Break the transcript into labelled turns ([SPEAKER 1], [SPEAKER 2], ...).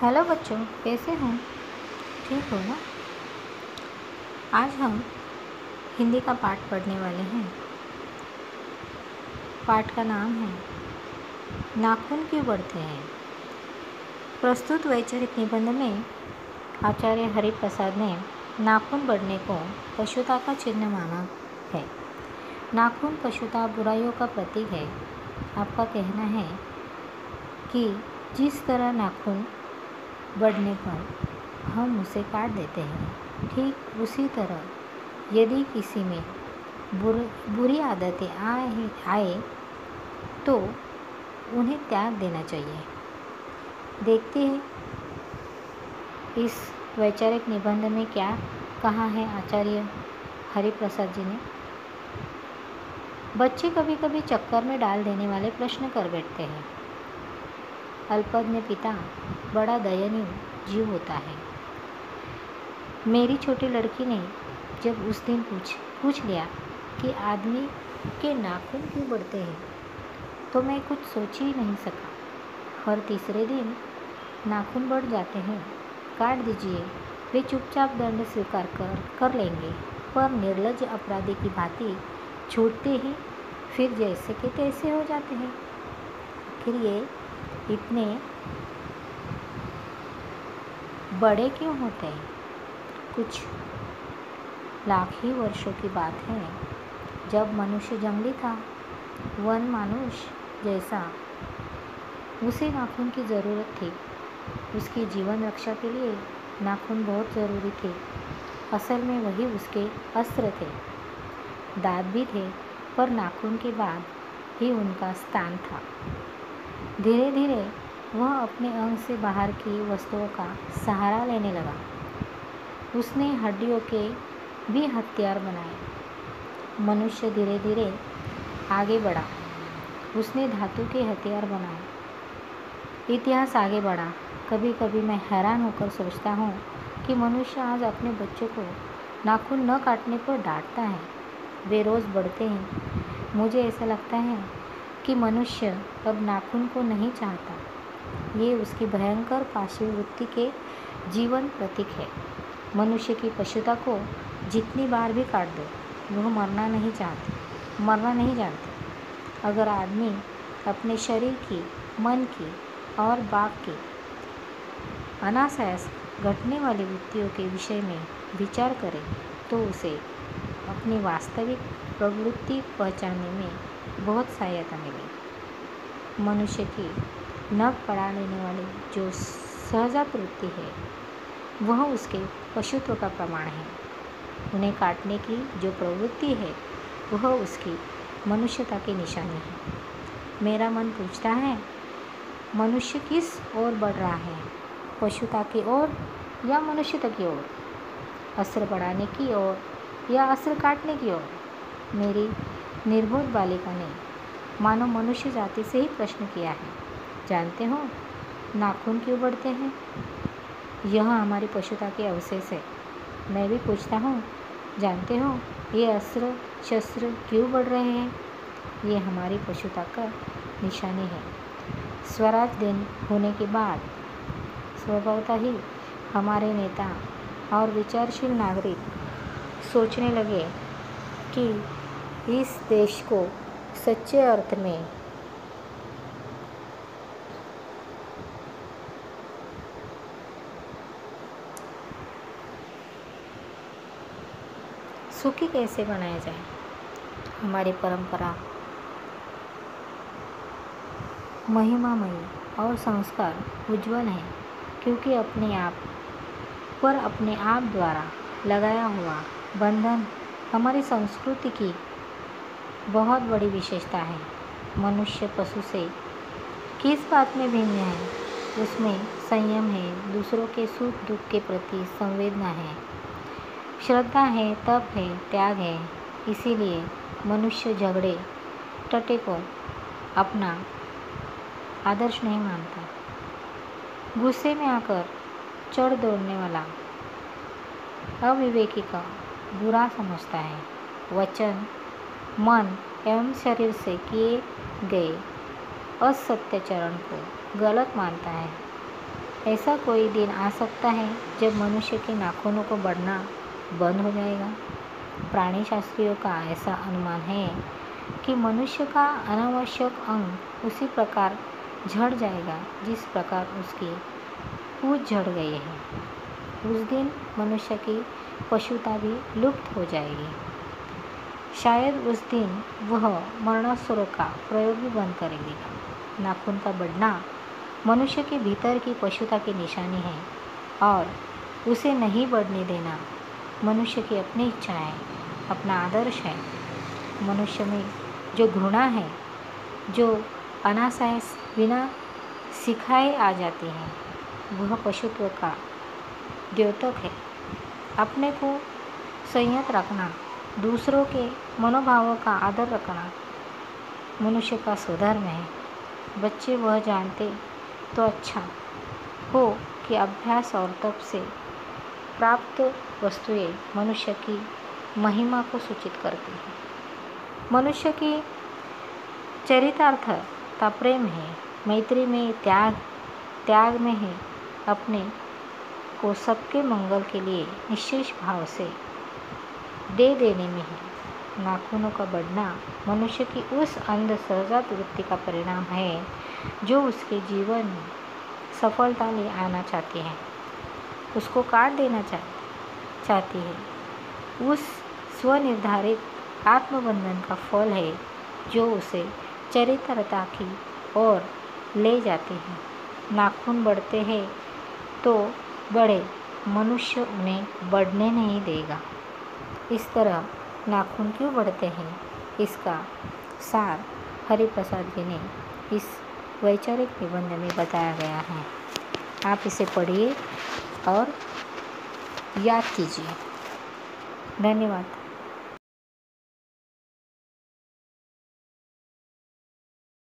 [SPEAKER 1] Hello बच्चों, कैसे हैं? ठीक हो ना? आज हम हिंदी का पाठ पढ़ने वाले हैं। पाठ का नाम है नाखून क्यों बढ़ते हैं। प्रस्तुत वैचारिक निबंध में आचार्य हरिप्रसाद ने नाखून बढ़ने को पशुता का चिन्ह माना है। नाखून पशुता बुराइयों का प्रतीक है। आपका कहना है कि जिस तरह नाखून बढ़ने पर हम उसे काट देते हैं, ठीक उसी तरह यदि किसी में बुरी आदतें आए तो उन्हें त्याग देना चाहिए। देखते हैं इस वैचारिक निबंध में क्या कहा है आचार्य हरिप्रसाद जी ने। बच्चे कभी कभी चक्कर में डाल देने वाले प्रश्न कर बैठते हैं। अल्पज्ञ पिता बड़ा दयनीय जीव होता है। मेरी छोटी लड़की ने जब उस दिन पूछ लिया कि आदमी के नाखून क्यों बढ़ते हैं, तो मैं कुछ सोच ही नहीं सका। हर तीसरे दिन नाखून बढ़ जाते हैं, काट दीजिए। वे चुपचाप दंड स्वीकार कर लेंगे, पर निर्लज्ज अपराधी की भांति छूटते ही फिर जैसे के तैसे हो जाते हैं। आखिर ये इतने बड़े क्यों होते हैं? कुछ लाख ही वर्षों की बात है, जब मनुष्य जंगली था, वन मानुष जैसा। उसे नाखून की ज़रूरत थी। उसकी जीवन रक्षा के लिए नाखून बहुत ज़रूरी थे। असल में वही उसके अस्त्र थे। दांत भी थे, पर नाखून के बाद ही उनका स्थान था। धीरे धीरे वह अपने अंग से बाहर की वस्तुओं का सहारा लेने लगा। उसने हड्डियों के भी हथियार बनाए। मनुष्य धीरे धीरे आगे बढ़ा। उसने धातु के हथियार बनाए। इतिहास आगे बढ़ा। कभी कभी मैं हैरान होकर सोचता हूँ कि मनुष्य आज अपने बच्चों को नाखून न काटने पर डांटता है। वे रोज़ बढ़ते हैं। मुझे ऐसा लगता है कि मनुष्य अब नाखून को नहीं चाहता। ये उसकी भयंकर पाशवी वृत्ति के जीवन प्रतीक है। मनुष्य की पशुता को जितनी बार भी काट दो, वह मरना नहीं जानते। अगर आदमी अपने शरीर की, मन की और बाघ की अनायास घटने वाली वृत्तियों के विषय में विचार करे तो उसे अपनी वास्तविक प्रवृत्ति पहचानने में बहुत सहायता मिलेगी। मनुष्य की नख पड़ा लेने वाली जो सहजात वृत्ति है, वह उसके पशुत्व का प्रमाण है। उन्हें काटने की जो प्रवृत्ति है, वह उसकी मनुष्यता की निशानी है। मेरा मन पूछता है, मनुष्य किस ओर बढ़ रहा है? पशुता की ओर या मनुष्यता की ओर? अस्त्र बढ़ाने की ओर या अस्त्र काटने की ओर? मेरी निर्बोध बालिका ने मानो मनुष्य जाति से ही प्रश्न किया है। जानते हो नाखून क्यों बढ़ते हैं? यह हमारी पशुता के अवशेष है। मैं भी पूछता हूँ, जानते हो ये अस्त्र शस्त्र क्यों बढ़ रहे हैं? ये हमारी पशुता का निशानी है। स्वराज दिन होने के बाद स्वभावतः ही हमारे नेता और विचारशील नागरिक सोचने लगे कि इस देश को सच्चे अर्थ में सुखी कैसे बनाया जाए। हमारी परंपरा महिमामयी और संस्कार उज्जवल है, क्योंकि अपने आप द्वारा लगाया हुआ बंधन हमारी संस्कृति की बहुत बड़ी विशेषता है। मनुष्य पशु से किस बात में भिन्न है? उसमें संयम है, दूसरों के सुख दुख के प्रति संवेदना है, श्रद्धा है, तप है, त्याग है। इसीलिए मनुष्य झगड़े टटे को अपना आदर्श नहीं मानता। गुस्से में आकर चढ़ दौड़ने वाला अविवेकी का बुरा समझता है। वचन, मन एवं शरीर से किए गए असत्याचरण को गलत मानता है। ऐसा कोई दिन आ सकता है जब मनुष्य के नाखूनों को बढ़ना बंद हो जाएगा। प्राणी शास्त्रियों का ऐसा अनुमान है कि मनुष्य का अनावश्यक अंग उसी प्रकार झड़ जाएगा जिस प्रकार उसकी पूंछ झड़ गई है। उस दिन मनुष्य की पशुता भी लुप्त हो जाएगी। शायद उस दिन वह मरणासुरों का प्रयोग भी बंद कर देगा। नाखून का बढ़ना मनुष्य के भीतर की पशुता की निशानी है और उसे नहीं बढ़ने देना मनुष्य की अपनी इच्छा है, अपना आदर्श है। मनुष्य में जो घृणा है, जो अनासय बिना सिखाए आ जाती है, वह पशुत्व का द्योतक है। अपने को संयत रखना, दूसरों के मनोभावों का आदर रखना मनुष्य का स्वधर्म है। बच्चे वह जानते तो अच्छा हो कि अभ्यास और तप से प्राप्त वस्तुएं मनुष्य की महिमा को सूचित करती हैं। मनुष्य की चरितार्थता प्रेम है, मैत्री में त्याग में है, अपने को सबके मंगल के लिए निश्चेष भाव से दे देने में है। नाखूनों का बढ़ना मनुष्य की उस अंध सहजात वृत्ति का परिणाम है जो उसके जीवन में सफलता ले आना चाहती है, उसको काट देना चाहती है। उस स्वनिर्धारित आत्मबंधन का फल है जो उसे चरित्रता की ओर ले जाते हैं। नाखून बढ़ते हैं तो बढ़े, मनुष्य उन्हें बढ़ने नहीं देगा। इस तरह नाखून क्यों बढ़ते हैं, इसका सार हरिप्रसाद जी ने इस वैचारिक निबंध में बताया गया है। आप इसे पढ़िए और याद कीजिए। धन्यवाद।